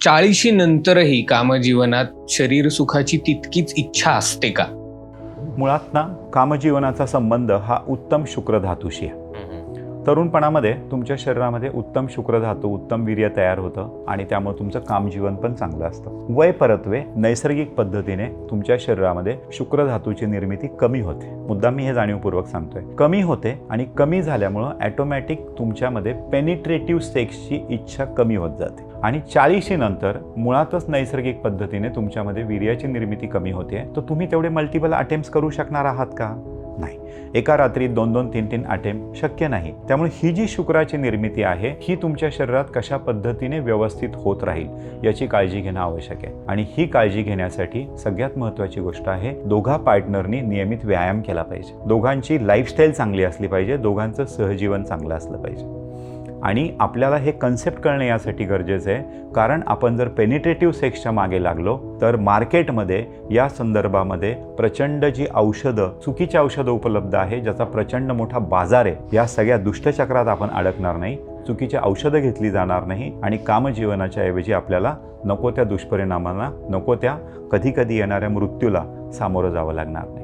40शी नंतरही कामजीवनात शरीर सुखाची तितकीच इच्छा असते का? मुळात ना कामजीवनाचा संबंध हा उत्तम शुक्रधातूशी आहे. तरुणपणामध्ये तुमच्या शरीरामध्ये उत्तम शुक्रधातू, उत्तम वीर्य तयार होतं आणि त्यामुळे तुमचं कामजीवन पण चांगलं असतं. वय परत्वे नैसर्गिक पद्धतीने तुमच्या शरीरामध्ये शुक्रधातूची निर्मिती कमी होते. मुद्दाम मी हे जाणीवपूर्वक सांगतोय. कमी होते आणि कमी झाल्यामुळं ॲटोमॅटिक तुमच्यामध्ये पेनिट्रेटिव्ह सेक्सची इच्छा कमी होत जाते आणि 40शी नंतर मुळातच नैसर्गिक पद्धतीने तुमच्यामध्ये वीर्याची निर्मिती कमी होते. तर तुम्ही तेवढे मल्टिपल अटेम्प्ट्स करू शकणार आहात का? नाही. एका रात्रीत 2-2, 3-3 अटेम्प्ट शक्य नाही. त्यामुळे ही जी शुक्राची निर्मिती आहे ही तुमच्या शरीरात कशा पद्धतीने व्यवस्थित होत राहील याची काळजी घेणं आवश्यक आहे. आणि ही काळजी घेण्यासाठी सगळ्यात महत्त्वाची गोष्ट आहे, दोघा पार्टनरनी नियमित व्यायाम केला पाहिजे. दोघांची लाईफस्टाईल चांगली असली पाहिजे. दोघांचं सहजीवन चांगलं असलं पाहिजे. आणि आपल्याला हे कन्सेप्ट कळणं यासाठी गरजेचं आहे, कारण आपण जर पेनिट्रेटिव्ह सेक्सच्या मागे लागलो तर मार्केटमध्ये या संदर्भामध्ये प्रचंड जी औषधं, चुकीची औषधं उपलब्ध आहे, ज्याचा प्रचंड मोठा बाजार आहे. या सगळ्या दुष्टचक्रात आपण अडकणार नाही, चुकीची औषधं घेतली जाणार नाही आणि कामजीवनाच्या ऐवजी आपल्याला नको त्या दुष्परिणामांना, नको त्या कधी कधी येणाऱ्या मृत्यूला सामोरं जावं लागणार नाही.